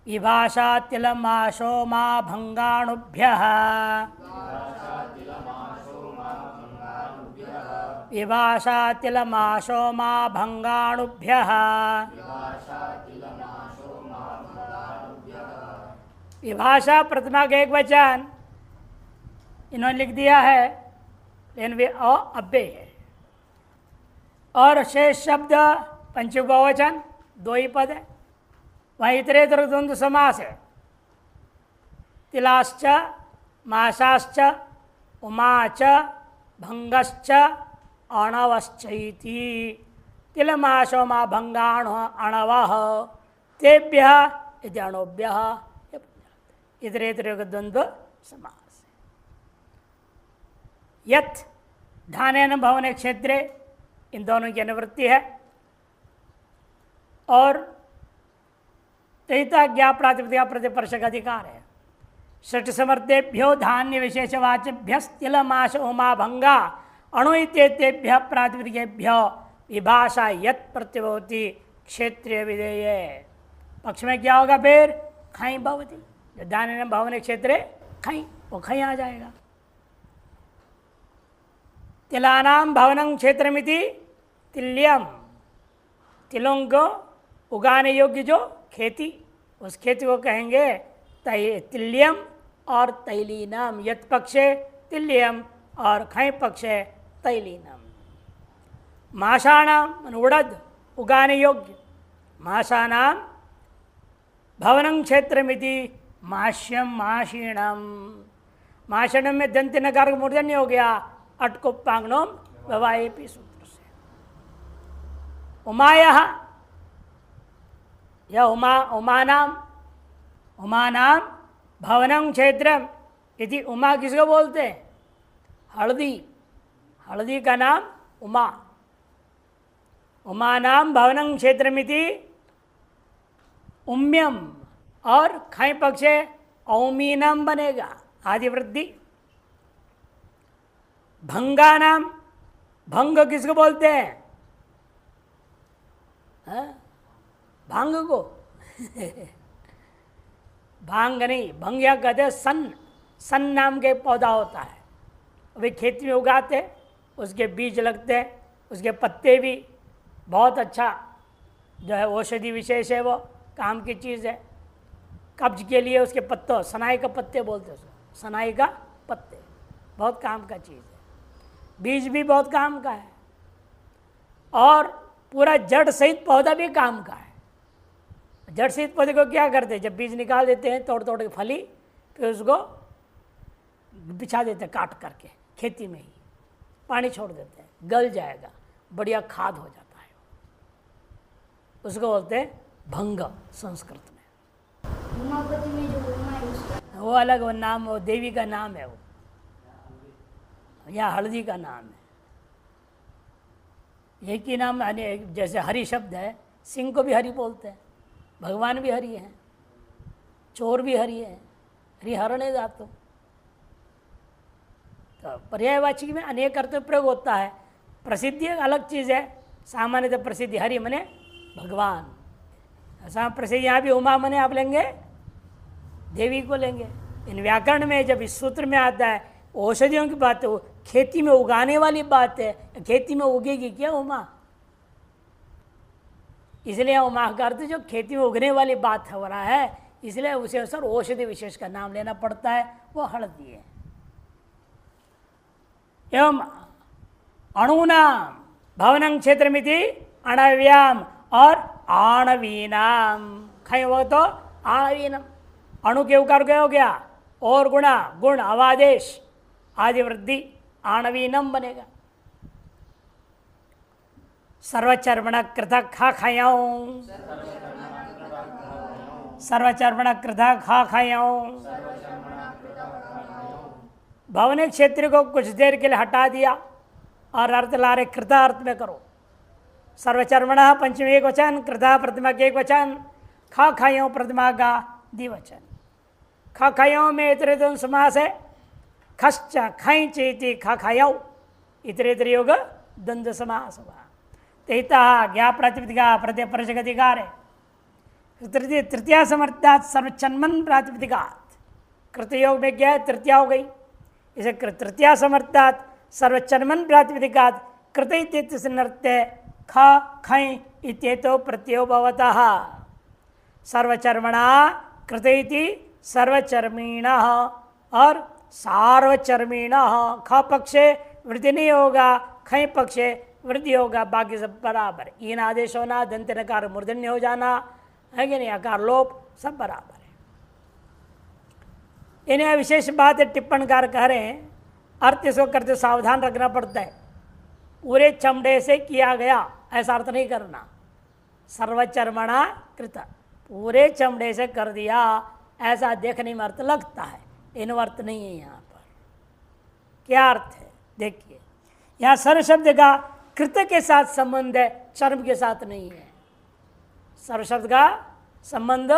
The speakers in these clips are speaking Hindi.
विभाषा तिलमाशो मा भंगाणुभ्यः विभाषा तिलमाशो मा भंगाणुभ्यः। विभाषा प्रतिमा का एक वचन इन्होंने लिख दिया है, लेकिन वे अव्यय है। और शेष शब्द पंचमी बहुवचन दो ही पद है। वहीं इतरेतर द्वंद्व समास है। तिलाश्च माशाश्च उमाच भंगश्च अणवश्चैति। तिलमाशो मा भंगाण अणवः तेभ्यः इति अणुभ्यः। इतरेतर द्वंद्व समास। यत् ढानेन भवने क्षेत्रे, इन दोनों की अनुवृत्ति है। और तहिता ज्ञा प्रातिपदिका प्रतिपर्शक अधिकार है। षट समर्थेभ्यो धान्य विशेषवाच्यभ्य तिलमाश उमा भंगा अणुतेभ्य प्रातिपदिकेभ्यो विभाषा यत् प्रत्यभवती क्षेत्रीय विधेय। पक्ष में क्या होगा फिर? खई भवती। धान्य भवने क्षेत्रे खई, वो खई आ जाएगा। तिलानाम भवनं क्षेत्रमिति तिल्यम। तिलों को उगाने योग्य जो खेती, उस खेती को कहेंगे तिल्यम और तैलीनम। यत् पक्षे तिल्यम और खै पक्षे तैलीनम। माशानाम उड़द उगाने योग्य। माशानाम भवनं क्षेत्रमिति माष्यम माशीणम। माषणम में दंत नकार का मूर्धन्य हो गया। अटकुप्पांगनोम व्यवायेपि सूत्र से। उमायः, यह उमानाम भवनं क्षेत्रम यदि। उमा किसको बोलते हैं? हल्दी। हल्दी का नाम उमा। उमानाम भवनं क्षेत्रमिति उम्यम। और खै पक्षे औमीनम बनेगा, आदि वृद्धि। भंगानाम, भंग किसको बोलते हैं? भांग को भांग नहीं, भंगिया कहते हैं सन। सन नाम के पौधा होता है, वे खेती में उगाते, उसके बीज लगते हैं, उसके पत्ते भी बहुत अच्छा जो है औषधि विशेष है, वो काम की चीज़ है। कब्ज के लिए उसके पत्तों, सनाई का पत्ते बोलते हैं उसको, सनाई का पत्ते बहुत काम का चीज़ है। बीज भी बहुत काम का है। और पूरा जड़ सहित पौधा भी काम का है। जड़ सहित पौधे को क्या करते हैं? जब बीज निकाल देते हैं तोड़ तोड़ के फली, फिर उसको बिछा देते हैं काट करके खेती में ही, पानी छोड़ देते हैं, गल जाएगा, बढ़िया खाद हो जाता है। उसको बोलते हैं भंग संस्कृत में। उमापति में जो उमा है उसका वो अलग, वो नाम, वो देवी का नाम है वो, या हल्दी का नाम है। एक ही नाम, जैसे हरि शब्द है, सिंह को भी हरि बोलते हैं, भगवान भी हरि हैं, चोर भी हरि है, हरिहरण है धातु। तो पर्यायवाची में अनेक अर्थ प्रयोग होता है। प्रसिद्धि एक अलग चीज़ है। सामान्यतः प्रसिद्धि हरि मने भगवान, ऐसा प्रसिद्धि। यहाँ भी उमा मने आप लेंगे देवी को लेंगे। इन व्याकरण में जब इस सूत्र में आता है औषधियों की बात है, खेती में उगाने वाली बात है, खेती में उगेगी क्या उमा? इसलिए उमा का अर्थ जो खेती में उगने वाली बात हो रहा है, इसलिए उसे अवसर औषधि विशेष का नाम लेना पड़ता है, वो हल्दी है। एवं अणुनाम भवनं क्षेत्रमिति अणव्याम और आणवीनाम। खै वो तो आणवीनम, अणु के उकार गया हो गया, और गुणा गुण अवादेश आदि वृद्धि आणवीनम बनेगा। सर्वचर्मण कृत खा खायाऊं, सर्वचर्मण कृत खा खायाऊं। भवने क्षेत्र को कुछ देर के लिए हटा दिया और अर्थ ला रहे कृता अर्थ में करो। सर्वचर्मण पंचमी एक वचन, कृता प्रतिमा के एक वचन, खा खायों प्रतिमा का द्विवचन। खा खायों में इतरेतर समास है। खश्च खै चेति खा खायौ, इतरेतर योग द्वंद्व समास हुआ। तहिता ज्ञा प्रातिपदिका प्रत्यय परजक अधिकार है। तृतीया समर्थात सर्वचन्मन प्रातिपदिकात, कृतयोग में क्या है, तृतीया हो गई, इसे तृतीया समर्थात सर्वचन्मन प्रातिपदिकात कृत इत्यस्य ख खै इत्येतो प्रत्ययो भवतः सर्वचर्मणा कृत इति सर्वचर्मिणः और सार्वचर्मिणः। ख पक्षे वृद्धि नहीं होगा, खै पक्षे वृद्धि होगा, बाकी सब बराबर। इन आदेश होना, दंत नकार मूर्धन्य हो जाना, है कि नहीं, आकार लोप सब बराबर है। इन्हें विशेष बात है, टिप्पणकार कह रहे हैं अर्थ इसको करते सावधान रखना पड़ता है। पूरे चमड़े से किया गया ऐसा अर्थ नहीं करना। सर्वचर्मणा कृत, पूरे चमड़े से कर दिया ऐसा देखने में अर्थ लगता है, इन अर्थ नहीं है। यहाँ पर क्या अर्थ है देखिए, यहाँ सर्व शब्द का कृत के साथ संबंध है, चर्म के साथ नहीं है। सर्व शब्द का संबंध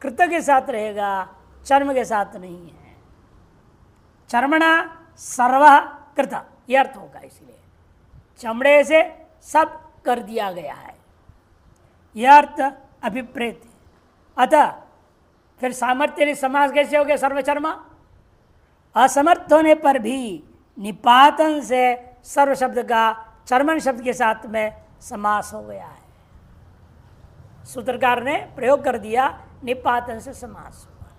कृत के साथ रहेगा, चर्म के साथ नहीं है। चर्मणा सर्व कृत यह अर्थ होगा, इसलिए चमड़े से सब कर दिया गया है, यह अर्थ अभिप्रेत है। अतः फिर सामर्थ्य समास कैसे हो गया, सर्वचर्मा। असमर्थ होने पर भी निपातन से सर्व शब्द का चर्मन शब्द के साथ में समास हो गया है। सूत्रकार ने प्रयोग कर दिया, निपातन से समास हुआ।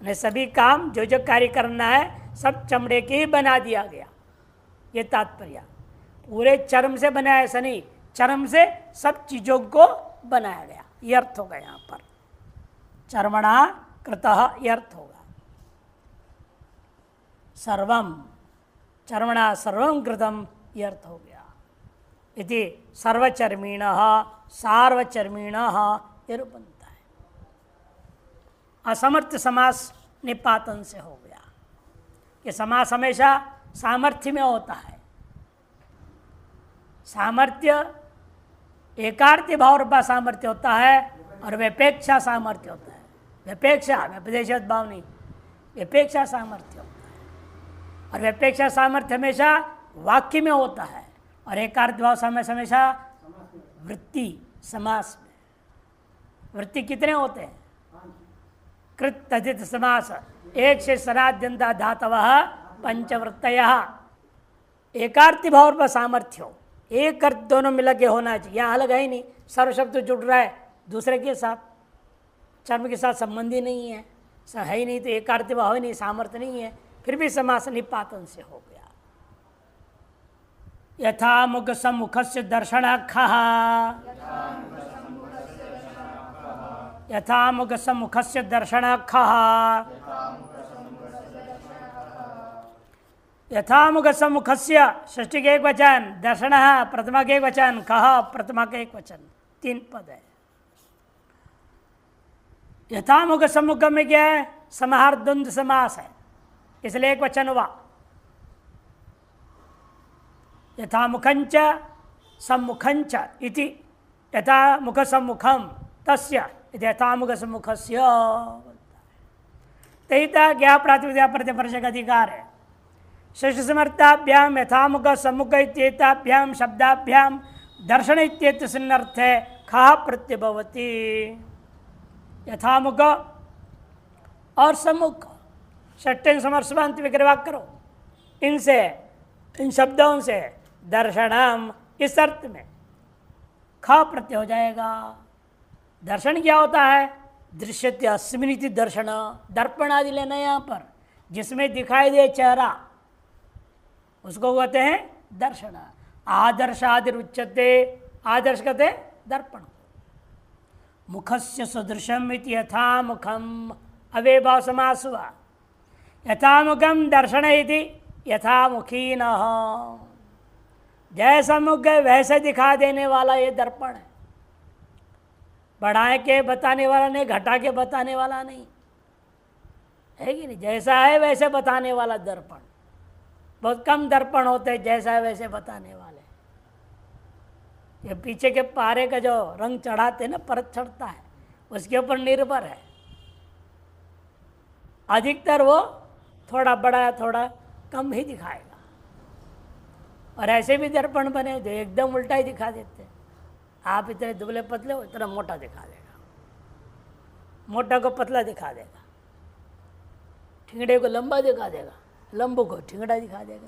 ने सभी काम जो जो कार्य करना है सब चमड़े के ही बना दिया गया, ये तात्पर्य। पूरे चर्म से बनाया ऐसा नहीं, चर्म से सब चीजों को बनाया गया, ये अर्थ होगा यहाँ पर। चर्मणा कृतः ये अर्थ होगा। सर्वम चर्मणा सर्वम कृतम ये अर्थ हो गया। इति सर्वचर्मिणः सार्वचर्मिणः ये रूप बनता है। असमर्थ समास निपातन से हो गया। ये समास हमेशा सामर्थ्य में होता है। सामर्थ्य एकार्थी भाव रूपा सामर्थ्य होता है और व्यपेक्षा सामर्थ्य होता है। व्यपेक्षा व्यपदेशत भाव नहीं, व्यपेक्षा सामर्थ्य होता है। और व्यपेक्षा सामर्थ्य हमेशा वाक्य में होता है और एकार्थ भाव सामर्थ्य हमेशा वृत्ति समास में। वृत्ति कितने होते हैं, कृत तथित समास, एक से सनाद्यंता धातवः पंचवृत्तयः। एकार्थी भाव पर सामर्थ्य हो, एक अर्थ दोनों मिलकर के होना चाहिए, यहाँ अलग है ही नहीं। सर्व शब्द जुड़ रहा है दूसरे के साथ, चर्म के साथ संबंधी नहीं है, है ही नहीं, तो एकार्थी भाव ही नहीं, सामर्थ्य नहीं है, फिर भी समास निपातन से हो गया। यथा मुख सम्मुखस्य दर्शनाख्यः, यथा मुख सम्मुखस्य दर्शनाख्यः, यथा मुख सम्मुखस्य षष्ठी के एक वचन, दर्शनः प्रथमा के एक वचन, कः प्रथमा के एक वचन, 3 पद है। यथा मुख सम्मुख में क्या है, समाहार द्वंद्व समास है, इसलिए एक वचन हुआ। यथा मुखंच सम्मुखंच इति, यथा मुख सम्मुखम तस्य यथा मुख सम्मुखस्य। तैता क्या प्रातिपदिका प्रतिपर्श का अधिकार है। षष्ठ समर्थाभ्याम यथामुख सम्मुख इत्येताभ्याम शब्दाभ्याम दर्शन इत्येत सिन्नर्थ है खा प्रत्यभवती। यथामुख और सम्मुख षष्ठेन समर्शवांत विग्रह करो, इनसे इन शब्दों से दर्शनम इस अर्थ में ख प्रत्यय हो जाएगा। दर्शन क्या होता है, दृश्यते अस्मिनिति दर्शन, दर्पण आदि लेना यहाँ पर, जिसमें दिखाई दे चेहरा उसको कहते हैं दर्शन। आदर्श आदि उच्यते, आदर्श कहते दर्पण। मुखस्य सदृशम इति यथा मुखम, अवे भाव समास हुआ। यथा मुखम दर्शन इति यथा मुखीनः, जैसा मुख है वैसे दिखा देने वाला ये दर्पण है। बढ़ा के बताने वाला नहीं, घटा के बताने वाला नहीं, है कि नहीं। जैसा है वैसे बताने वाला दर्पण। बहुत कम दर्पण होते हैं जैसा है वैसे बताने वाले। ये पीछे के पारे का जो रंग चढ़ाते हैं ना, परत चढ़ता है, उसके ऊपर निर्भर है। अधिकतर वो थोड़ा बड़ा थोड़ा कम ही दिखाएगा, और ऐसे भी दर्पण बने जो एकदम उल्टा ही दिखा देते हैं। आप इतने दुबले पतले हो, इतना मोटा दिखा देगा। मोटा को पतला दिखा देगा, ठिंगड़े को लंबा दिखा देगा, लंबू को ठिंगड़ा दिखा देगा।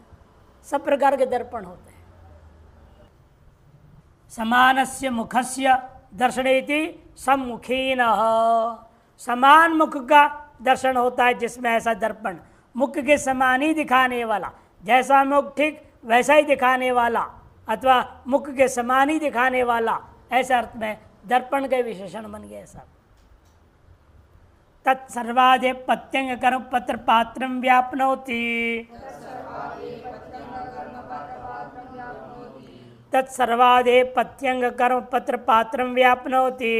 सब प्रकार के दर्पण होते हैं। समानस्य मुखस्य दर्शनेति सम्मुखीनः, समान मुख का दर्शन होता है जिसमें ऐसा दर्पण, मुख के समान ही दिखाने वाला, जैसा मुख ठीक वैसा ही दिखाने वाला, अथवा मुख के समान ही दिखाने वाला, ऐसे अर्थ में दर्पण के विशेषण बन गए सब। तत्सर्वादे पत्यंग कर्म पत्र पात्रम व्याप्नोति, तत्सर्वादे पत्यंग कर्म पत्र पात्रम व्याप्नोति,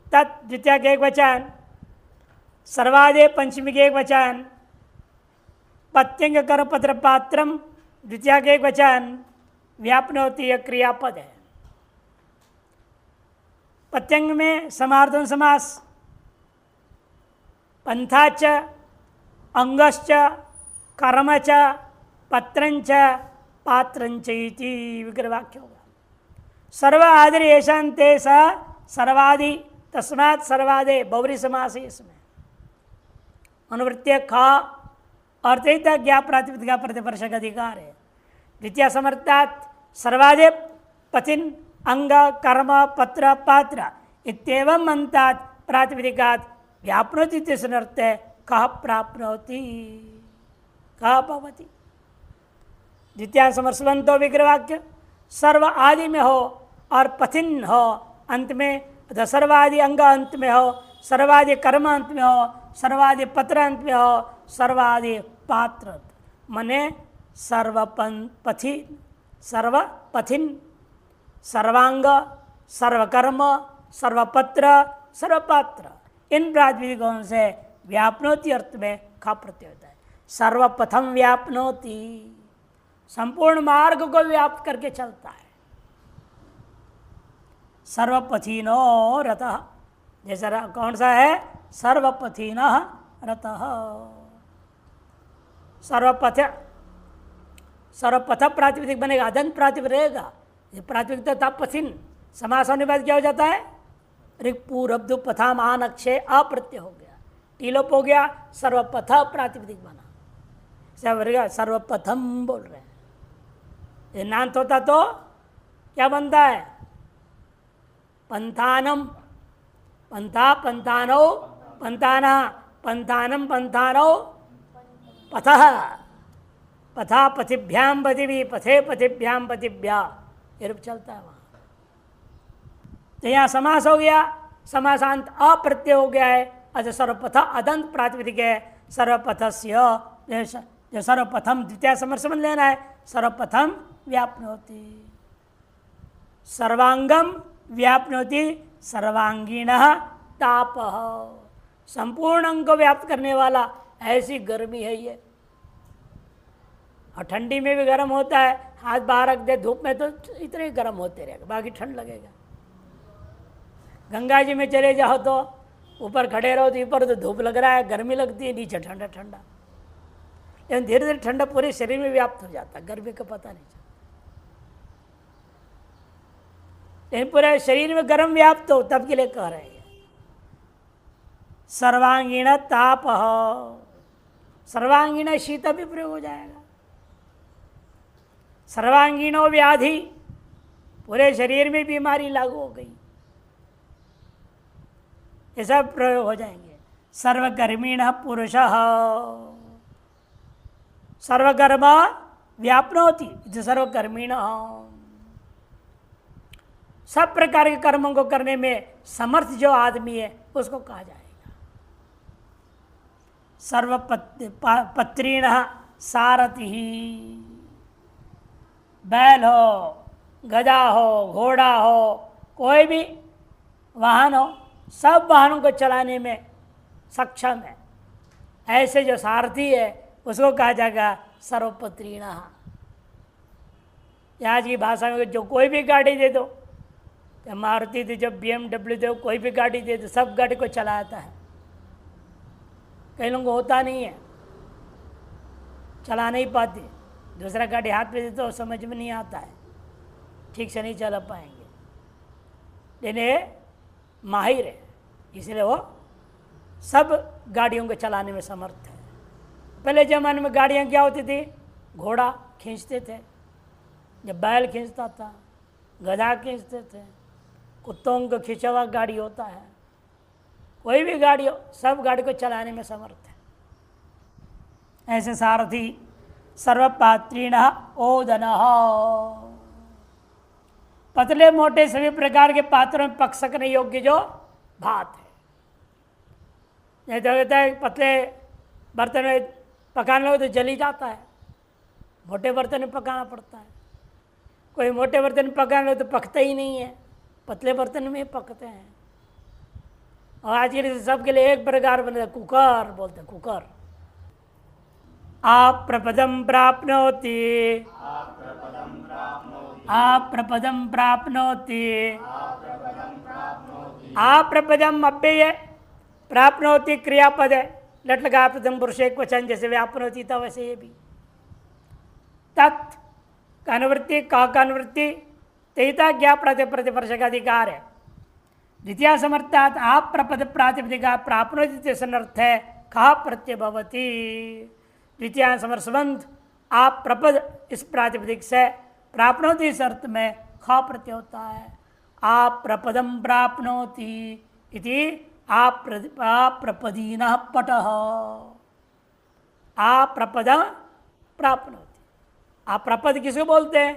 तत् द्वितीय के एक वचन, सर्वादे पंचमी के एक वचन, पत्यंग कर्म पत्र पात्रम द्वितीय के एक वचन, व्याप्नोति यह क्रियापद है। पत्यंग में समार्धन समास, पंथाच अंगश्च कर्मच पत्रंच पात्रंच इति विग्रह वाक्य होगा। सर्व आदि येषान्ते स सर्वादि, तस्मात् सर्वादे बहुव्रीहि समास है इसमें। अनुवृत्तीय खा अर्थित ज्ञा प्रातिपदिका प्रतिवर्षक अधिकार है। द्वितीय समर्थात् सर्वादे पथिन अंग कर्म पत्र पात्र इत्येवं अंतात् प्रातिपदिकात् व्याप्नोति इत्यस्मर्थे कः प्राप्नोति कः भवति। द्वितीय समर्सवंतो विग्रह वाक्य सर्व आदि में हो और पथिन हो अंत में, अथवा सर्वादि अंग अंत में हो, सर्वादि कर्म अंत में हो, सर्वादि पत्र अंत में हो, सर्वादि पात्र मने सर्वपथिन, सर्वपथिन, सर्वांग, सर्वकर्म, सर्वपत्र, सर्वपात्र, इन प्रातिपदिकों से व्याप्नोति अर्थ में खा प्रत्यय होता है। सर्वप्रथम व्याप्नोति, संपूर्ण मार्ग को व्याप्त करके चलता है। सर्वपथिनो रतः, जैसा कौन सा है, सर्वपथिनः रतः। सर्वपथ, सर्वपथ प्रातिपदिक बनेगा, अदंत प्रातिपदिक रहेगा। ये प्रातिपदिक था पथिन, समास होने के बाद क्या हो जाता है, ऋक् पूर्वब्दु पथाम आन अक्षय अप्रत्यय हो गया, टीलोप हो गया, सर्वपथ प्रातिपदिक बना। सर्वप्रथम बोल रहे हैं। ये नांत होता तो क्या बनता है, पंथानम, पंथा पंथानो पंथाना, पंथानम पंथानो पथः, पथा पथिभ्याम पथिभि, पथे पथिभ्याम पथिभ्या, ये रूप चलता है वहाँ। तो यहाँ समास हो गया, समासांत अप्रत्यय हो गया है। अच्छा, सर्वपथ अदंत प्रातिपदिक है। सर्वपथस्य, जो सर्वप्रथम द्वितीय समर्समन लेना है, सर्वप्रथम व्याप्नोति, सर्वांगम व्याप्नोति, सर्वांगीणः तापः, संपूर्ण अंग को व्याप्त करने वाला। ऐसी गर्मी है ये, और ठंडी में भी गर्म होता है, हाथ बाहर रख दे धूप में तो इतने गर्म होते रहेगा, बाकी ठंड लगेगा। गंगा जी में चले जाओ तो ऊपर खड़े रहो तो ऊपर तो धूप लग रहा है, गर्मी लगती है, नीचे ठंडा ठंडा, लेकिन धीरे धीरे ठंडा पूरे शरीर में व्याप्त हो जाता है, गर्मी का पता नहीं चलता। लेकिन पूरे शरीर में गर्म व्याप्त हो तब के लिए कह रहे हैं। सर्वांगीण ताप, सर्वांगीण शीत भी प्रयोग हो जाएगा। सर्वांगीणो व्याधि, पूरे शरीर में बीमारी लागू हो गई, ये सब प्रयोग हो जाएंगे। सर्वगर्मीण पुरुषः, सर्वगर्म व्याप्नोति, सर्वगर्मीण, सब प्रकार के कर्मों को करने में समर्थ जो आदमी है उसको कहा जाएगा। सर्वपत्रीण सारथि, बैल हो, गधा हो, घोड़ा हो, कोई भी वाहन हो, सब वाहनों को चलाने में सक्षम है। ऐसे जो सारथी है उसको कहा जाएगा सर्वपत्रीण। आज की भाषा में जो कोई भी गाड़ी दे दो, तो मारुति दे, जो BMW दे, कोई भी गाड़ी दे दो, सब गाड़ी को चलाता है। कई लोगों को होता नहीं है, चला नहीं पाते, दूसरा गाड़ी हाथ में दे तो समझ में नहीं आता है, ठीक से नहीं चला पाएंगे। लेने माहिर है, इसलिए वो सब गाड़ियों को चलाने में समर्थ है। पहले ज़माने में गाड़ियाँ क्या होती थी? घोड़ा खींचते थे, जब बैल खींचता था, गधा खींचते थे, कुत्तों को खींचा हुआ गाड़ी होता है, कोई भी गाड़ी हो, सब गाड़ी को चलाने में समर्थ है। ऐसे सारथी सर्वपात्रीण ओदन, पतले मोटे सभी प्रकार के पात्रों में पक सकने योग्य जो भात है। नहीं तो कहता है पतले बर्तन में पकाने लगे तो जल ही जाता है, मोटे बर्तन में पकाना पड़ता है। कोई मोटे बर्तन में पकाने लगे तो पकता ही नहीं है, पतले बर्तन में पकते हैं। और आज के सबके लिए एक प्रकार बने, कुकर बोलते हैं, कुकर। आप प्रपदम प्राप्नोति, आप प्रपदम प्राप्नोति, आप प्रपदम अव्यय प्राप्नोति क्रियापद है, लट लगा प्रथम पुरुष एक वचन, जैसे व्यापनोति था वैसे ये भी। तत् का अनुवृत्ति, का अनुवृत्ति, तेता ज्ञा प्रतिपर्श का अधिकार है। द्वितीय समर्थात आप प्रपद प्रातिपदिका प्राप्नोति सनर्थ है, कहा प्रत्यय भवती। द्वितीय समर्थ आप प्रपद इस प्रातिपदिक से प्राप्नोति इस अर्थ में खा प्रत्यय होता है। आप प्रपदम प्राप्नोति इति आप प्रपदीनः पटः, आप प्रपद प्राप्नोति। आप प्रपद किसको बोलते हैं?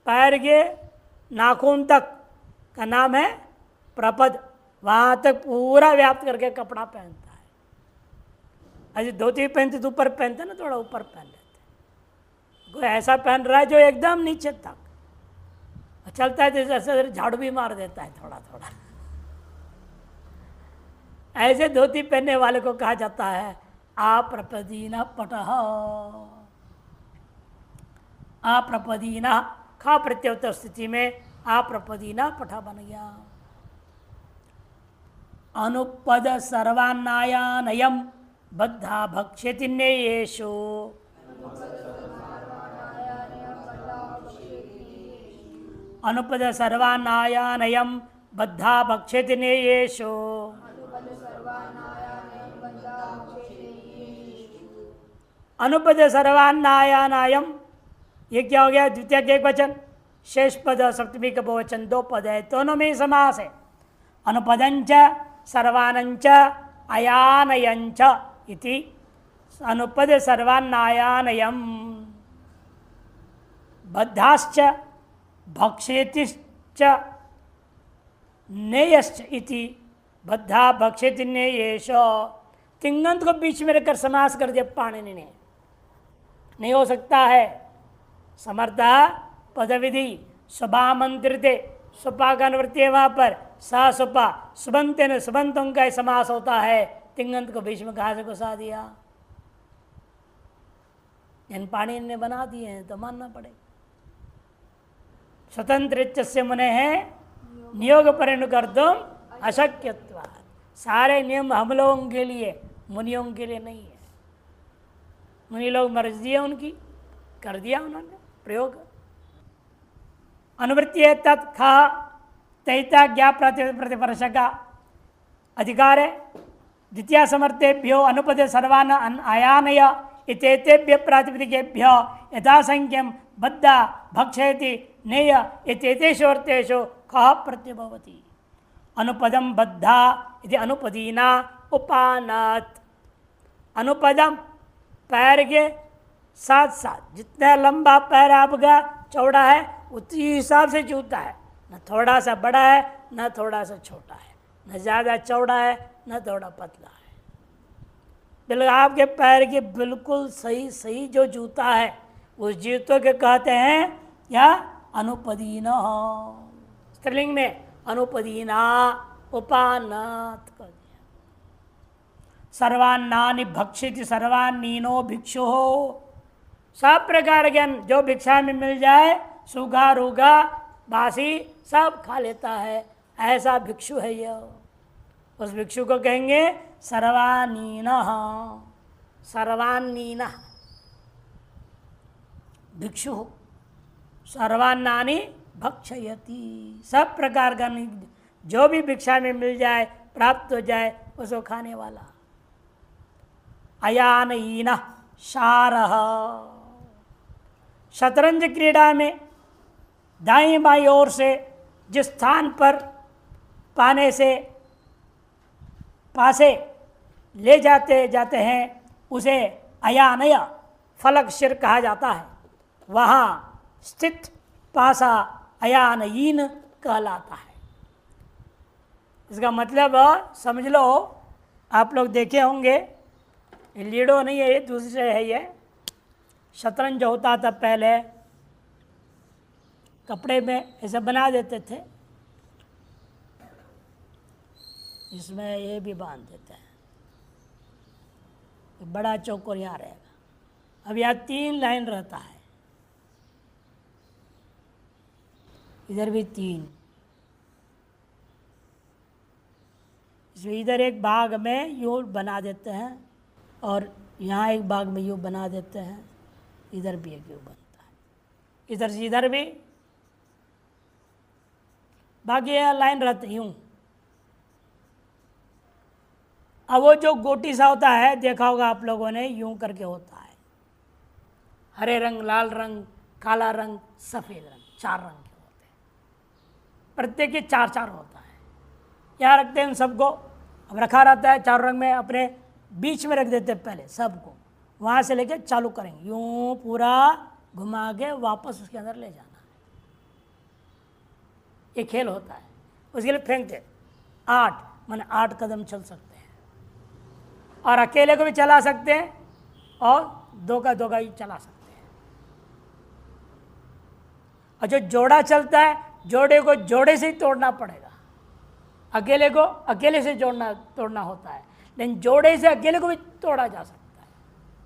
पैर के नाखून तक का नाम है प्रपद, वहां तक पूरा व्याप्त करके कपड़ा पहनता है। अजी धोती पहनते तो ऊपर पहनते ना, थोड़ा ऊपर पहन लेते। कोई ऐसा पहन रहा है जो एकदम नीचे तक चलता है, जैसे झाड़ू भी मार देता है थोड़ा थोड़ा। ऐसे धोती पहनने वाले को कहा जाता है आप्रपदीना पटः। आप्रपदीना खा प्रत्युत्तर स्थिति में आप्रपदीना पठा बन गया। अनुपद सर्वान्नायानयम बद्धा भक्ष्यति नेयेषु, अनुपद सर्वान्नायानयम बद्धा भक्ष्यति नेयेषु। अनुपद सर्वान्नायानायम, ये क्या हो गया? द्वितीय के एक वचन, शेष पद सप्तमी का बहुवचन, दो पद है, दोनों में ही समास है। अनुपदंच सर्वानंच अयानयंच इति अनुपद सर्वान्नायानयम बद्धाश्च भक्षेतिश्च नेयश्च इति बद्धा भक्षेति नेयेश। तिंगंत को बीच में रखकर समास कर दिया पाणिनि ने, नहीं हो सकता है। समर्था पदविधि स्वभा मंत्रिते, स्वपा का अनुवृत्ति है वहां पर, सा स्वपा सुबंते न सुबंतों का समास होता है, तिंगंत को बीच में कहा से घुसा दिया। इन पाणिनि ने बना दिए हैं तो मानना पड़ेगा। स्वतंत्र से मुने है नियोग परिणु कर तुम अशक्यत्वात्। सारे नियम हम लोगों के लिए, मुनियों के लिए नहीं है। मुनि लोग मर्जी है उनकी, कर दिया उन्होंने प्रयोग। अनुवृत्ति है तत्खा तैता ज्ञा प्रतिपर्श का अधिकार है। द्वितीय समर्थेभ्यो अनुपद सर्वान आयानय इतेतेभ्य प्रातिपदिकेभ्यो यथासंख्यम बद्धा भक्षयति नेय इतेतेषु अर्थेषु खः प्रत्यय भवति। अनुपदम बद्धा इति अनुपदीना उपानात्। अनुपदम पैर के साथ साथ, जितना लंबा पैर आपका चौड़ा है उसी हिसाब से जूता है, न थोड़ा सा बड़ा है न थोड़ा सा छोटा है, न ज़्यादा चौड़ा है न थोड़ा पतला है। बिल्कुल आपके पैर के बिल्कुल सही सही जो जूता है उस जूतों के कहते हैं या अनुपदीना। स्त्रीलिंग में अनुपदीना उपानात् कर दिया। सर्वान्नानि भक्षित सर्वान्नीनो भिक्षु हो, सब प्रकार के अन्न जो भिक्षा में मिल जाए, सूखा रूखा बासी सब खा लेता है, ऐसा भिक्षु है यह। उस भिक्षु को कहेंगे सर्वानीना। सर्वान्नीना भिक्षु, सर्वान्नानि भक्षयति, सब प्रकार का जो भी भिक्षा में मिल जाए, प्राप्त हो जाए, उसको खाने वाला। अयानयीन शारः, शतरंज क्रीड़ा में दाएं बाईं ओर से जिस स्थान पर पाने से पासे ले जाते जाते हैं उसे अयानय फलक शिर कहा जाता है। वहाँ स्थित पासा अयानयीन कहलाता है। इसका मतलब समझ लो, आप लोग देखे होंगे, लीडो नहीं है, ये दूसरे है। ये शतरंज जो होता था पहले, कपड़े में ऐसे बना देते थे, इसमें ये भी बांध देते हैं, बड़ा चौकोर यहाँ रहेगा। अब यहाँ 3 लाइन रहता है, इधर भी 3, इसमें इधर एक भाग में यूँ बना देते हैं और यहाँ एक भाग में यूँ बना देते हैं, इधर भी एक यूँ बनता है, इधर से इधर भी, बाकी यह लाइन रहती यूँ। अब वो जो गोटी सा होता है, देखा होगा आप लोगों ने, यूँ करके होता है, हरे रंग, लाल रंग, काला रंग, सफ़ेद रंग, 4 रंग के होते हैं, प्रत्येक के 4-4 होता है। यहाँ रखते हैं उन सबको, अब रखा रहता है 4 रंग में, अपने बीच में रख देते हैं पहले सबको, वहाँ से लेके चालू करेंगे, यूँ पूरा घुमा के वापस उसके अंदर ले जाना है। ये खेल होता है। उसके लिए फेंकते 8, माने 8 कदम चल सकते हैं, और अकेले को भी चला सकते हैं और 2 का 2 ही चला सकते हैं। और जो जोड़ा चलता है, जोड़े को जोड़े से ही तोड़ना पड़ेगा, अकेले को अकेले से तोड़ना होता है, लेकिन जोड़े से अकेले को भी तोड़ा जा सकता है,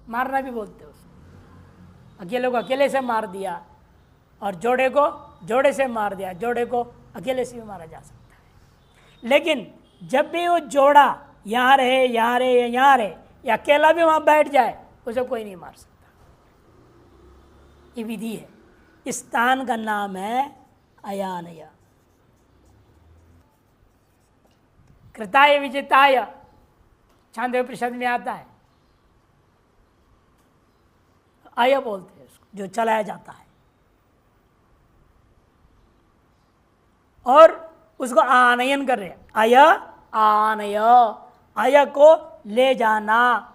मारना भी बोलते हैं उसको। अकेले को अकेले से मार दिया और जोड़े को जोड़े से मार दिया, जोड़े को अकेले से भी मारा जा सकता है। लेकिन जब भी वो जोड़ा यहाँ रहे, यहाँ रहे, यहाँ रहे, या अकेला भी वहाँ बैठ जाए, उसे कोई नहीं मार सकता। ये विधि है। इस स्थान का नाम है अयानय। कृताय विजिताय छांदोग्य उपनिषद में आता है, अय बोलते हैं उसको, जो चलाया जाता है। और उसको आनयन कर रहे हैं, अय आनय, अय को ले जाना,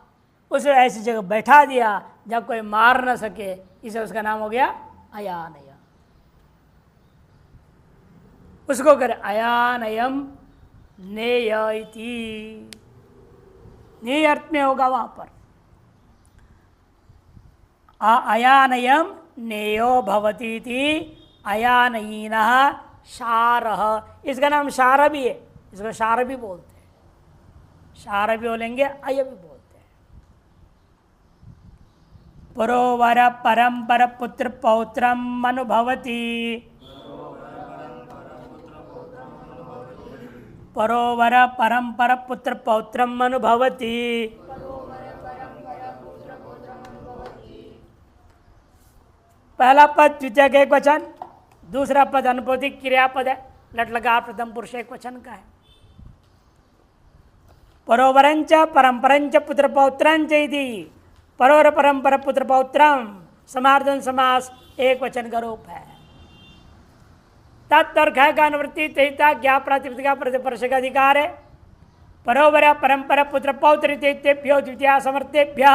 उसे ऐसी जगह बैठा दिया जब कोई मार न सके, इसे उसका नाम हो गया अयानय। उसको करे अयानयम नेय इति, नेय अर्थ में होगा वहां पर। अयानयम नेयो भवती इति अयानयीनः शारः, इसका नाम शार भी है, इसको शार भी बोलते हैं, शार भी बोलेंगे, अय भी बोलते हैं। पुरोवर परंपर पुत्र पौत्रम अनुभवति, परोवर परंपर पुत्र पौत्रम अनुभवति। पहला पद द्वितीय का एक वचन, दूसरा पद अनुभूति क्रियापद है, लट लगा प्रथम पुरुष एक वचन का है। परोवरंच परंपरंच पुत्र पौत्रंच इति, परोवर परंपर पुत्र पौत्रम समार्जन समास एक वचन का रूप है। तत्तर्क है का अनुवृत्ति तहिता ज्ञा प्रातिपदिका प्रतिपर्श का अधिकार है। परोवर परंपर पुत्र पौत्र तेभ्यो द्वितीय समर्थेभ्य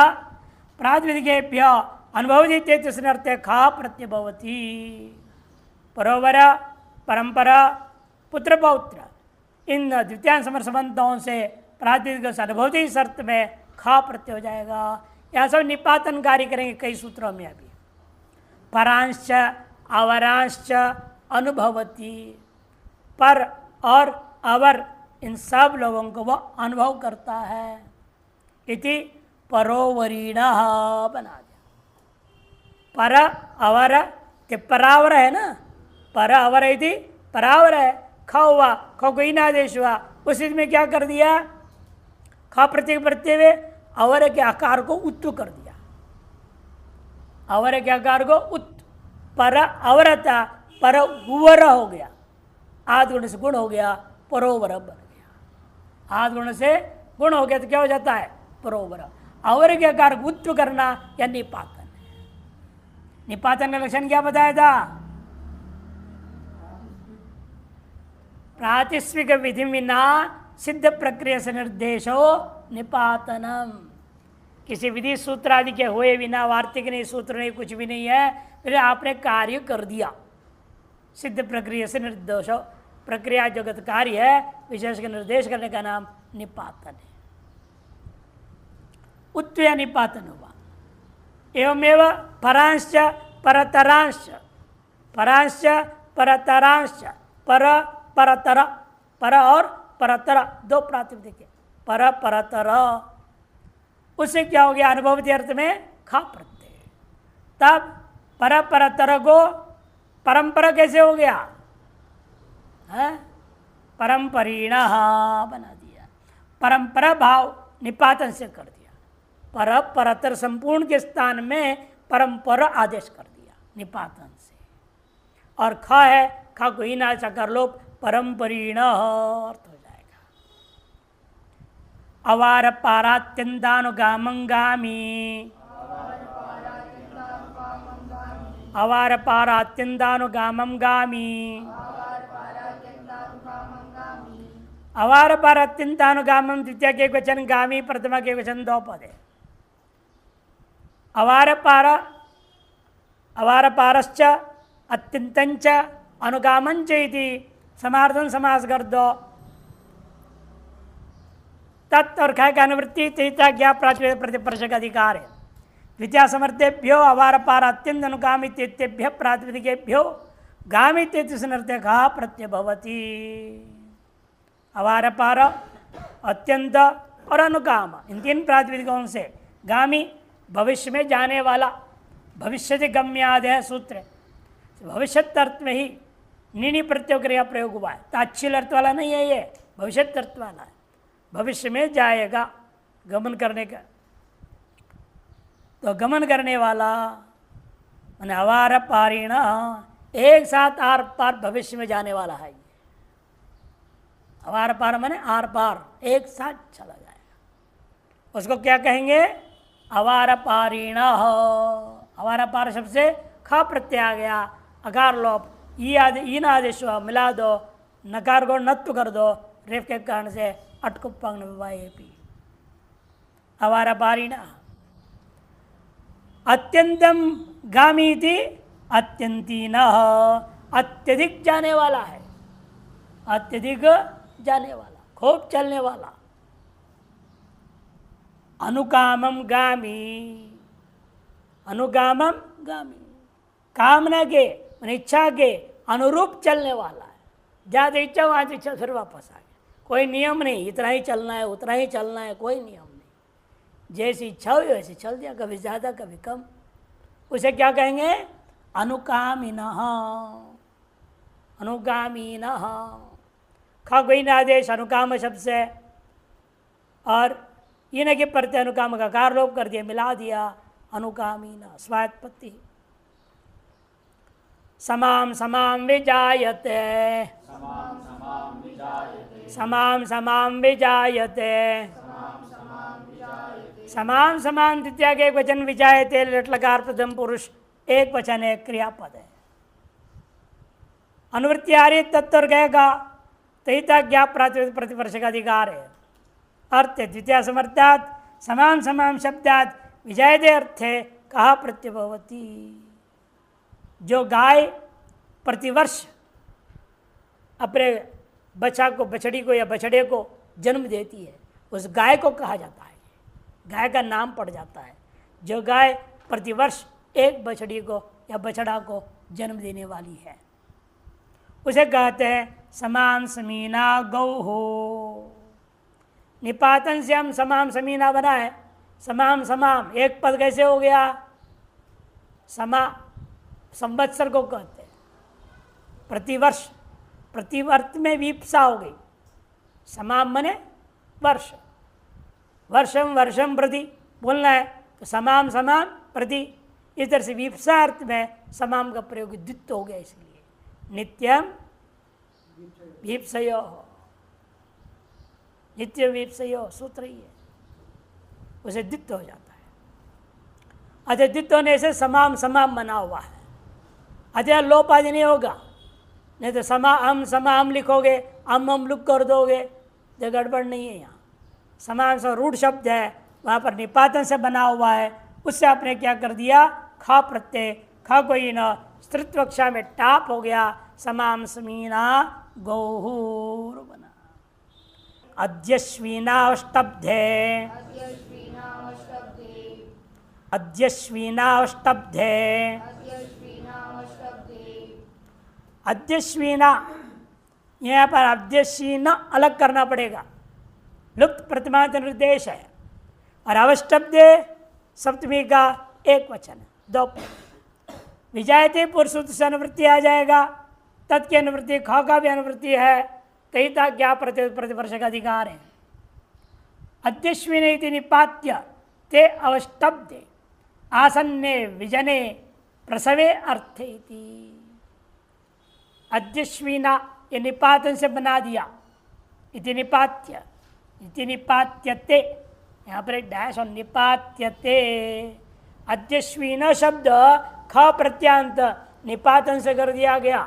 प्रातिपदिकेभ्य अनुभवती खा प्रत्यभवती। परोवर परंपरा पुत्र पौत्र इन द्वितीय समर संबंधों से प्रातिपदिक अनुभवती शर्त में खा प्रत्यय हो जाएगा। यह सब निपातन कार्य करेंगे कई सूत्रों में। अभी परांश्च अवरांश्च अनुभवती, पर और अवर इन सब लोगों को वह अनुभव करता है। इति परोवरीणः बना दिया। पर अवर के परावर है ना, पर अवर इति परावर है, ख हुआ, ख को आदेश हुआ, उस में क्या कर दिया, ख प्रत्यय प्रत्यय हुए अवर के आकार को उत्तु कर दिया। अवर के आकार को उत्तु, पर अवरता पर उवर हो गया, आद गुण से गुण हो गया, परोवर बन गया। आद गुण से गुण हो गया तो क्या हो जाता है? परोवर। अवर के कार उत्व करना या निपातन। निपातन का लक्षण क्या बताया था? प्रातिस्विक विधि विना सिद्ध प्रक्रिया से निर्देशो निपातनम। किसी विधि सूत्र आदि के हुए बिना, वार्तिक नहीं, सूत्र नहीं, कुछ भी नहीं है, फिर आपने कार्य कर दिया, सिद्ध प्रक्रिया से निर्देश। प्रक्रिया जगत कार्य है, विशेष के निर्देश करने का नाम निपातन है। उत्तया निपातन हुआ। एवमेव परांश्च परतरांश्च, परांश्च परतरांश्च, पर परतर, पर और परतर दो प्रातिपदिक है। पर परतर, उससे क्या हो गया? अनुभवती अर्थ में खा प्रत्यय। तब पर परतर को परंपरा कैसे हो गया? परंपरीण बना दिया। परंपरा भाव निपातन से कर दिया। पर परतर संपूर्ण के स्थान में परंपरा आदेश कर दिया निपातन से। और ख है, खा को ही ना कर लो, परंपरीण अर्थ हो जाएगा। अवार पारात्यंतानुगामंगामी, अवार पारात्यंतानुगामंगामी, अवार पारात्यंतानुगामम द्वितीय के वचन, गामी प्रथमा के वचन, दो पद है। अवार पारश्च अत्यंतंच अनुगामंच इति समार्थन समास कर दो। तत् और ख का अनुवृत्ति तहिता ज्ञा प्रतिपर्शक अधिकार है। द्वितीय समर्थेभ्यो अवार पार अत्यंत अनुगामितेभ्य प्रातिपदिकेभ्यो गामिते कहा प्रत्यय भवति। अवार पार, अत्यंत और अनुगाम, इन तीन प्रातिपदिकों से गामी भविष्य में जाने वाला, भविष्य गम्याद है सूत्र, भविष्य अर्थ में ही निनी प्रत्यय क्रिया प्रयोग हुआ है। ताच्छील अर्थ वाला नहीं है, ये भविष्य अर्थ वाला है। भविष्य में जाएगा, गमन करने का, तो गमन करने वाला मैंने अवार पारिण, एक साथ आर पार भविष्य में जाने वाला है। अवार पार मैंने आर पार एक साथ चला जाएगा, उसको क्या कहेंगे? अवार पारिण। अवार पार शब्द से खा प्रत्यय आ गया, अकार लोप, ईन आदेश मिला दो, नकार को नत्व कर दो, रेफ के कारण से अटकुप्पंग विवाहेपि। अवार पारिण। अत्यंतम गामी थी, अत्यंतीन, अत्यधिक जाने वाला है, अत्यधिक जाने वाला, खूब चलने वाला। अनुकामम गामी, अनुगामम गामी, कामना के इच्छा के अनुरूप चलने वाला है। ज़्यादा इच्छा वहाँ से इच्छा फिर वापस आ गया, कोई नियम नहीं, इतना ही चलना है, उतना ही चलना है, कोई नियम नहीं, जैसी इच्छा हुई वैसे चल दिया, कभी ज़्यादा कभी कम। उसे क्या कहेंगे? अनुकामिनः, अनुगामिनः। खा कोई आदेश अनुकाम शब्द से, और इन के प्रत्यय अनुकाम का कार लोप कर दिया, मिला दिया, अनुकामिना स्वात्पत्ति। समाम समाम विजायते, समाम समाम विजायते, समान समान द्वितीय के एक वचन विजायते, लट्लकार प्रथम पुरुष, एक वचन है, क्रियापद है। अनुवृत्ति आ रही तत्व कहेगा तहिता ज्ञा प्रतिवर्ष का अधिकार है। अर्थ द्वितीय समर्थात समान समान शब्दात विजायते अर्थे कहा प्रत्यय भवति। जो गाय प्रतिवर्ष अपने बच्चा को, बछड़ी को या बछड़े को जन्म देती है, उस गाय को कहा जाता है, गाय का नाम पड़ जाता है। जो गाय प्रतिवर्ष एक बछड़ी को या बछड़ा को जन्म देने वाली है, उसे कहते हैं समान समीना गौ हो। निपातन से हम समान समीना बना है, समाम समाम एक पद कैसे हो गया? समा संवत्सर को कहते हैं, प्रतिवर्ष, प्रतिवर्त में विप्सा हो गई, समाम मने वर्ष, वर्षम वर्षम प्रति बोलना है तो समाम समाम प्रति, इस तरह से विप्सा अर्थ में समाम का प्रयोग द्वित्व हो गया, इसलिए नित्यम वीप्सयो, नित्य वीप्सयो सूत्र ही है, उसे द्वित्व हो जाता है। अतः द्वित्व होने से समाम समाम बना हुआ है, अतः लोप आदि नहीं होगा। नहीं तो समा हम लिखोगे, हम लुक कर दोगे तो गड़बड़ नहीं है। यहाँ समान से रूढ़ शब्द है, वहाँ पर निपातन से बना हुआ है, उससे आपने क्या कर दिया, खा प्रत्यय, खा कोई न स्त्रीत्व कक्षा में टाप हो गया, समाम समीना गौहूर बना। अद्यश्वीनाष्टब्धे, अद्यश्वीनाष्टब्धे, अद्यश्वीना, यहाँ पर अद्यश्वीना अलग करना पड़ेगा, लुप्त प्रतिमांत निर्देश है। और अवष्टब्दे सप्तमी का एक वचन, दो विजायते पुरुष से अनुवृत्ति आ जाएगा, तत् की अनुवृत्ति, ख का भी अनुवृत्ति है, तहिता क्या प्रतिवर्ष का अधिकार है। अद्यश्विने निपात्य ते अवष्टब्दे आसन्ने विजने प्रसवे अर्थे इति। अद्यश्विना ये निपातन से बना दिया, इति निपात्य, इति निपात्यते, यहाँ पर एक डैश और निपात्यते। अद्यश्विन शब्द ख प्रत्यांत निपातन से कर दिया गया।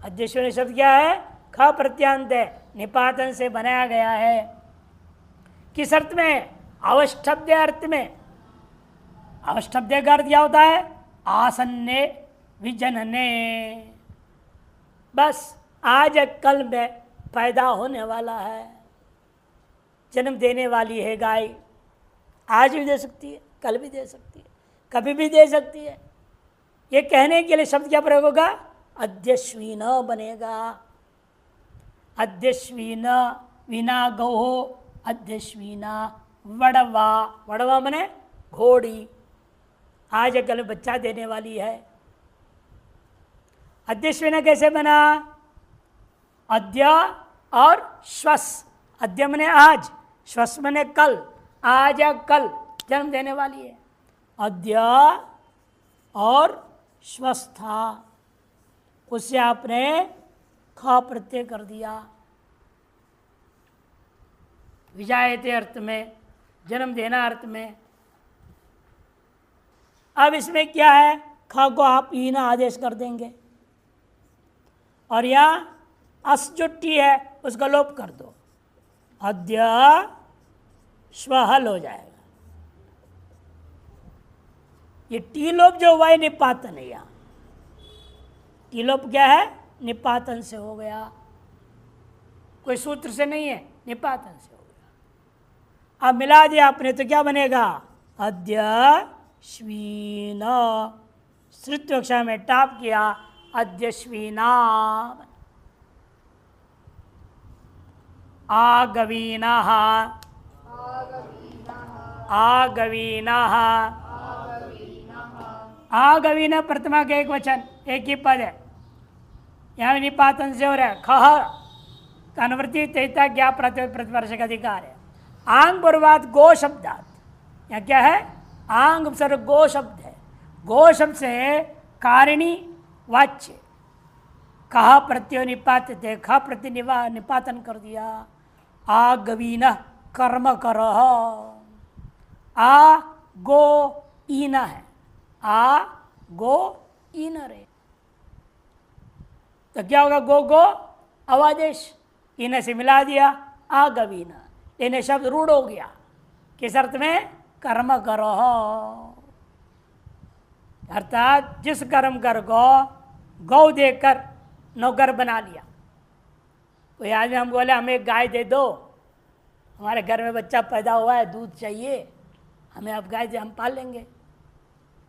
अद्यश्विन शब्द क्या है, ख प्रत्यांत है, निपातन से बनाया गया है। किस अर्थ में, अवष्टब्द अर्थ में। अवष्टब्द का अर्थ क्या होता है, आसन्ने विजनने, बस आज कल में पैदा होने वाला है, जन्म देने वाली है गाय। आज भी दे सकती है, कल भी दे सकती है, कभी भी दे सकती है। ये कहने के लिए शब्द क्या प्रयोग होगा, अद्यश्वीन बनेगा। अद्यश्वीन विना गौहो, अद्यश्वीना वड़वा, वड़वा बने घोड़ी, आज कल बच्चा देने वाली है। अद्यश्वीना कैसे बना, अद्य और श्वस, अद्य मने आज, श्वस मने कल, आज या कल जन्म देने वाली है। अद्य और श्वस्था, उससे आपने ख प्रत्यय कर दिया। विजायते अर्थ में, जन्म देना अर्थ में। अब इसमें क्या है, ख को आप ईना आदेश कर देंगे और यहाँ अस जो टी है उसका लोप कर दो, अद्य श्वहल हो जाएगा। ये टी लोप जो हुआ है निपातन है, यहाँ टी लोप क्या है, निपातन से हो गया, कोई सूत्र से नहीं है, निपातन से हो गया। अब मिला दिया आपने तो क्या बनेगा, अद्य श्वीन, श्रुत्व कक्षा में टाप किया, अद्यश्वीना। आगवीनः, आगवीनः, आगवीन प्रथमा के एक वचन, एक ही पद है, यहाँ निपातन से हो रहा है। खह अनुवृत्ति तैता क्या प्रतिवर्ष का अधिकार है। आंग पूर्वात गो शब्दात, यहाँ क्या है, आंग सर गो शब्द है, गो शब्द से कारिणी वाच्य, कहा प्रत्यय निपात थे, ख प्रत्यय निपातन कर दिया। आगवीन कर्म कर, आ गो ईन है, आ गो ईन रे, तो क्या होगा, गो गो अवादेश, इन से मिला दिया, आगवीन, इन्हें शब्द रूढ़ हो गया। किस अर्थ में, कर्म करो, अर्थात जिस कर्म कर गौ देकर नौकर बना लिया। कोई आदमी हम बोले हमें एक गाय दे दो, हमारे घर में बच्चा पैदा हुआ है, दूध चाहिए, हमें आप गाय दे, हम पाल लेंगे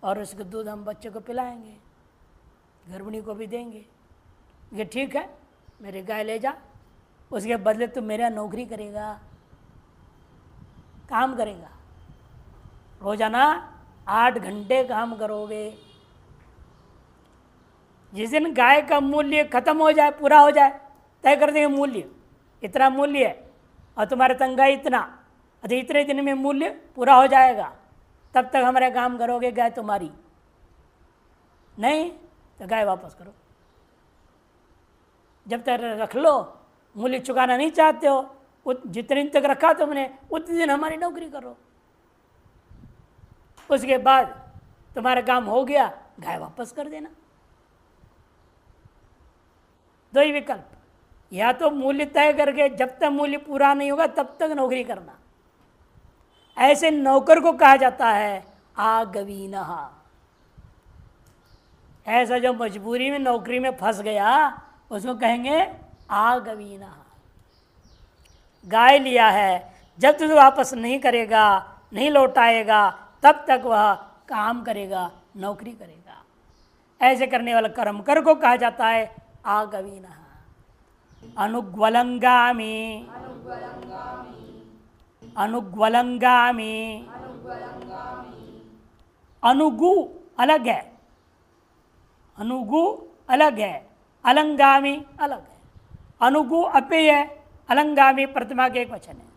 और उसका दूध हम बच्चे को पिलाएंगे, गर्भिणी को भी देंगे। ये ठीक है, मेरी गाय ले जा, उसके बदले तुम मेरा नौकरी करेगा, काम करेगा, रोजाना 8 घंटे काम करोगे। जिस दिन गाय का मूल्य खत्म हो जाए, पूरा हो जाए, तय कर देंगे मूल्य, इतना मूल्य है और तुम्हारे तनख्वाह इतना, अरे इतने दिन में मूल्य पूरा हो जाएगा, तब तक हमारे काम करोगे, गाय तुम्हारी नहीं तो गाय वापस करो। जब तक रख लो, मूल्य चुकाना नहीं चाहते हो, जितने दिन तक रखा तुमने उतने दिन हमारी नौकरी करो। उसके बाद तुम्हारा काम हो गया, गाय वापस कर देना। दो ही विकल्प, या तो मूल्य तय करके जब तक मूल्य पूरा नहीं होगा तब तक नौकरी करना। ऐसे नौकर को कहा जाता है आगवीनः। ऐसा जो मजबूरी में नौकरी में फंस गया उसको कहेंगे आगवीनः। गाय लिया है, जब तक वापस नहीं करेगा, नहीं लौटाएगा, तब तक वह काम करेगा, नौकरी करेगा। ऐसे करने वाला कर्मकर को कहा जाता है आगवीनः। अनुग्वलंगामी, अनुग्वलंगामी, अनुगु अलग है, अनुगु अलग है, अलंगामी अलग है। अनुगु अपेय है, अलंगामी प्रतिमा के एक वचन है।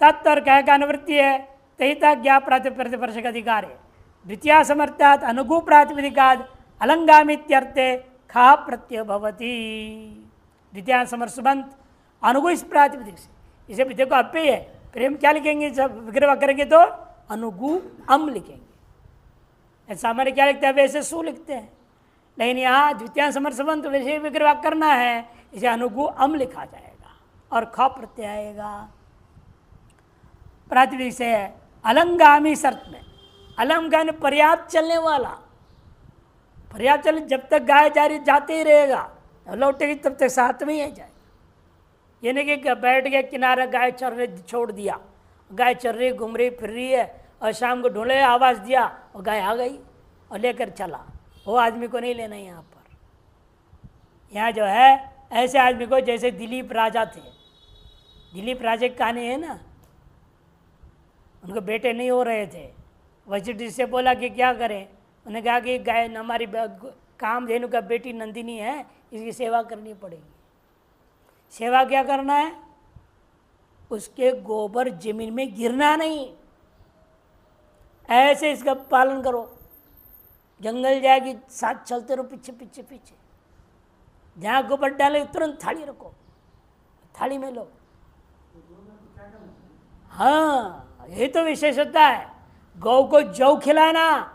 तत् और कह का अनुवृत्ति है, तहिता ज्ञा प्रतिपर्शक अधिकार है। द्वितीय समर्थात अनुगु प्रातिपदिकाद अलंगामित्यर्थे खा प्रत्यय भवति। द्वितीय समर्थबंध अनुगु इस प्रातिपदिक से, इसे विधेय को अपेय है, फिर हम क्या लिखेंगे जब विग्रह करेंगे तो अनुगु अम लिखेंगे। सामान्य क्या लिखते हैं, वैसे सु लिखते हैं, लेकिन यहाँ द्वितीय समर्थबंध तो वैसे विग्रह करना है, इसे अनुगु अम लिखा जाएगा और ख प्रत्यय आएगा। प्रातिपदिक से अलंगामी शर्त में, अलंगामी पर्याप्त चलने वाला, पर्याप्त चलने, जब तक गाय जारी जाते ही रहेगा, लौटेगी तब तक साथ में ही जाएगा। ये नहीं कि बैठ गया किनारे, गाय चल रही छोड़ दिया, गाय चल रही घूम रही फिर रही है, और शाम को ढूंढे आवाज़ दिया और गाय आ गई और लेकर चला, वो आदमी को नहीं लेना। यहाँ पर यहाँ जो है ऐसे आदमी को, जैसे दिलीप राजा थे, दिलीप राजा की कहानी है ना, उनको बेटे नहीं हो रहे थे, वशिष्ठ से बोला कि क्या करें, उन्होंने कहा कि गाय हमारी कामधेनु का बेटी नंदिनी है, इसकी सेवा करनी पड़ेगी। सेवा क्या करना है, उसके गोबर जमीन में गिरना नहीं, ऐसे इसका पालन करो, जंगल जाएगी साथ चलते रहो पीछे पीछे पीछे, जहाँ गोबर डाले तुरंत थाली रखो, थाली में लो। हाँ, ये तो विशेषता है। गौ को जौ खिलाना,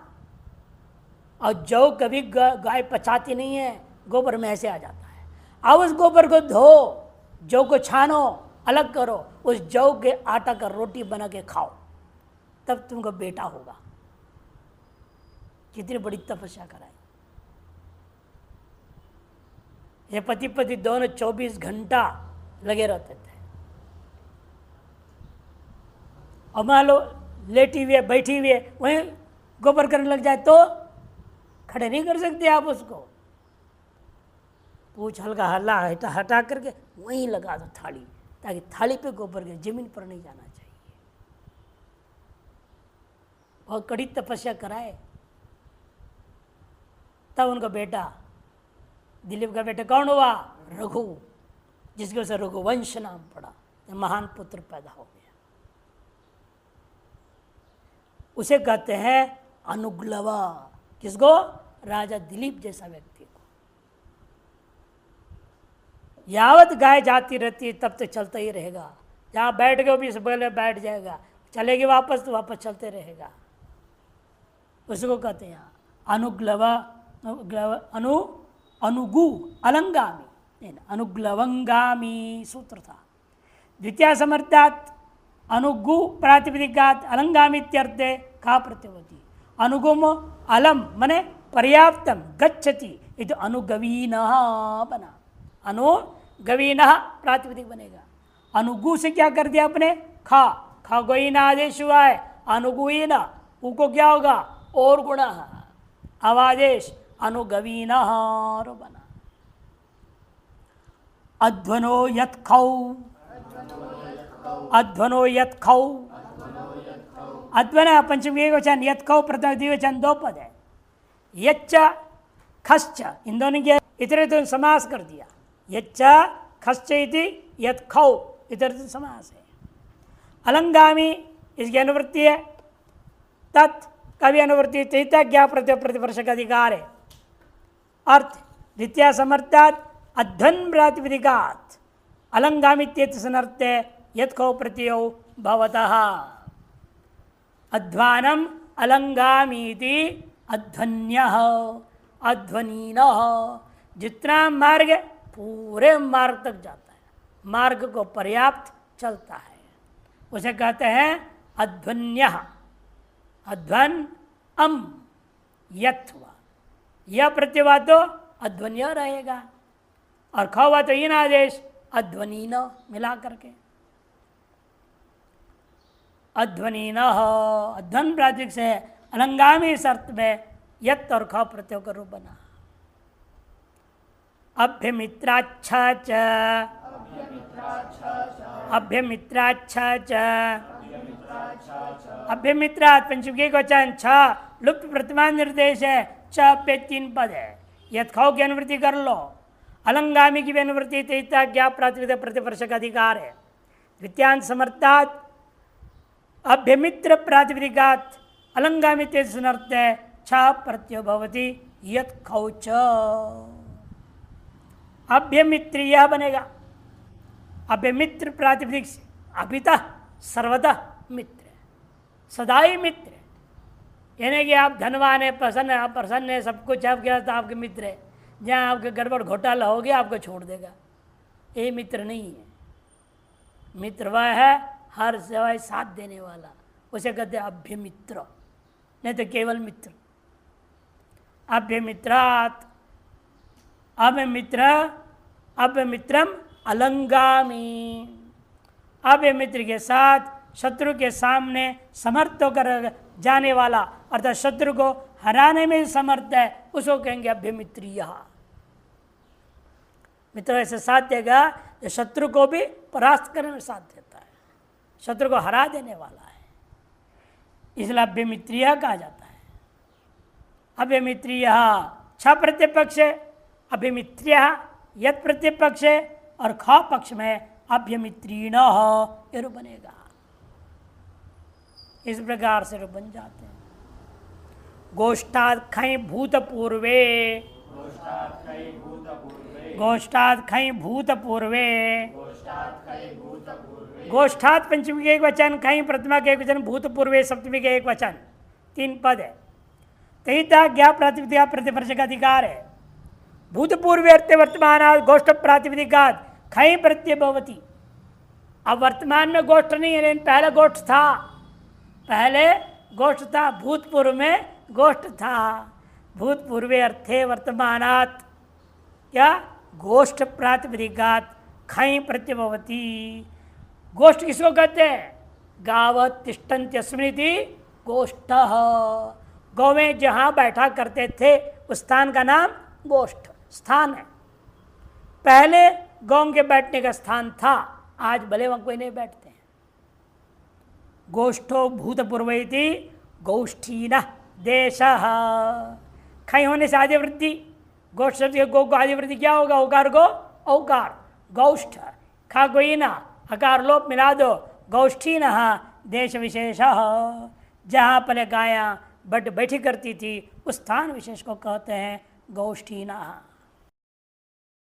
और जौ कभी गाय पचाती नहीं है, गोबर में ऐसे आ जाता है। अब उस गोबर को धो, जौ को छानो, अलग करो, उस जौ के आटा का रोटी बना के खाओ, तब तुमको बेटा होगा। कितनी बड़ी तपस्या कराई। ये पति पति दोनों 24 घंटा लगे रहते थे। और मान लो लेटी हुई है, बैठी हुई है, वहीं गोबर करने लग जाए तो खड़े नहीं कर सकते आप उसको, पूछ हल्का हल्ला हटा करके वहीं लगा दो थाली, ताकि थाली पे गोबर गिरे, जमीन पर नहीं जाना चाहिए। बहुत कड़ी तपस्या कराए, तब उनका बेटा, दिलीप का बेटा कौन हुआ, रघु, जिसके वजह से रघुवंश नाम पड़ा, महान पुत्र पैदा हो गया। उसे कहते हैं अनुग्लवा, किसको, राजा दिलीप जैसा व्यक्ति को। यावत गाय जाती रहती है तब तक चलता ही रहेगा, जहाँ बैठ गए भी पहले बैठ जाएगा, चलेगी वापस तो वापस चलते रहेगा। उसको कहते हैं अनुग्लवा, अनुगु अलंगामी, अनुग्लवंगामी सूत्र था। द्वितीय समर्थात अनुगु प्रातिपदिकात अलंगामित्यर्थे खा प्रत्यवती। अनुगुम अलम मने पर्याप्तम गच्छति, ये तो अनुगवीनः बना, अनुगवीनः प्रातिपदिक बनेगा। अनुगु से क्या कर दिया आपने, खा, खा गोईन आदेश हुआ है, अनुगुईन, उ को क्या होगा, और गुण, अवादेश अनुगवीनः बना। अध्वनो यत् खौ, अध्वनो यत् खौ, अध्वन पंचमी वचन, यत् खौ प्रथम द्विवचन, दो पद है। यच्च खश्च, इन दोनों के इतरे तो समास कर दिया, यच्च खश्च इति यत् खौ, इतर तो समास है। अलंगामी इसकी अनुवृत्ति है, तत् का भी अनुवृत्ति, तहिता ज्ञा प्रत्यय प्रतिपर्शक अधिकार है। अर्थ द्वितीय समर्थात अध्वन प्रातिपदिकात् अलंगामित्येत सनर्थे यत्खौ प्रत्ययो भवतः। अध्वानम अलंगामीति अध्वन्यः अध्वनीनः। जितना मार्ग पूरे मार्ग तक जाता है, मार्ग को पर्याप्त चलता है, उसे कहते हैं अध्वन्यः। अध्वन अम यत्व, यह प्रत्यय तो अध्वन्य रहेगा और ख हुआ तो इन आदेश अध्वनीन मिला करके अध्वनीन। अध्वन प्रातिक से अलंगामी शर्त में यत् और ख प्रत्यय का रूप बना। अभ्यमित्राच्छा च अभ्यमित्राच्छा च अभ्यमित्रात् पंचमी के वचन छ लुप्त वर्तमान निर्देश है। च पे 3 पद है। यत् खौ की अनुवृत्ति कर लो, अलंगामी की भी अनुवृत्ति तेता ज्ञा प्रातिपदिक प्रतिवर्ष का अधिकार है। द्वितीयांत समर्थात् अभ्यमित्र प्रातिपदिकात् अलंगामी तेज सुनर्थ है छ प्रत्यय भवति यत् खौ च। अभ्यमित्र यह बनेगा अभ्यमित्र प्रातिपदिक से अभितः सर्वतः मित्र, सदाई मित्र, यानी कि आप धनवान है, प्रसन्न है, प्रसन्न है, सब कुछ आपके साथ आपके मित्र है। जहाँ आपके गड़बड़ घोटाला हो गया आपको छोड़ देगा, ये मित्र नहीं है। मित्र वह है हर समय साथ देने वाला, उसे कहते हैं अभ्यमित्र, नहीं तो केवल मित्र। अभ्यमित्रात् अभ्यमित्रम अलंगामी। अभ्यमित्र के साथ शत्रु के सामने समर्थ होकर जाने वाला अर्थात शत्रु को हराने में समर्थ है, उसको कहेंगे अभ्यमित्रीय। मित्र ऐसे साथ देगा जो शत्रु को भी परास्त करने में साथ देता है, शत्रु को हरा देने वाला है, इसलिए अभ्यमित्रीय कहा जाता है। अभ्यमित्रीय छ प्रत्यय पक्ष है, अभ्यमित्र्य यत् प्रत्यय पक्ष है और ख पक्ष में अभ्यमित्रीण ये रूप बनेगा। इस प्रकार से रूप बन जाते हैं। गोष्ठात् खै भूतपूर्वे, गोष्ठात् खै भूतपूर्वे, गोष्ठात् पंचमी के एक वचन, खै प्रथमा के एक वचन, भूतपूर्वे सप्तमी के एक वचन, 3 पद है। तहिता ज्ञा प्रातिपदिका प्रतिवर्ष का अधिकार है। भूतपूर्वे अर्थ वर्तमान गोष्ठ प्रातिपदिकात् खै प्रत्यय भवति। अब वर्तमान में गोष्ठ नहीं है, लेकिन पहले गोष्ठ था, पहले गोष्ठ था, भूतपूर्व में गोष्ठ था। भूतपूर्वे अर्थे वर्तमानात् क्या गोष्ठ प्रातिपदिकात् खै प्रत्यय भवति। गोष्ठ किसको कहते हैं? गावत् तिष्ठन्त्यस्मिनिति गोष्ठः। गौ में जहाँ बैठा करते थे उस स्थान का नाम गोष्ठ स्थान है। पहले गौ के बैठने का स्थान था, आज भले वहाँ कोई नहीं बैठते हैं। गोष्ठो भूतपूर्वेति गोष्ठीनः देशः। खै होने से आदि वृद्धि, गोष्ठ शब्द के गो को आदि वृद्धि क्या होगा? ओकार को औकार, गौष्ठ। खा कोई ना, अकार लोप मिला दो, गौष्ठीनः देश विशेषः। जहाँ पहले गायां बट बैठी करती थी उस स्थान विशेष को कहते हैं गौष्ठीनः।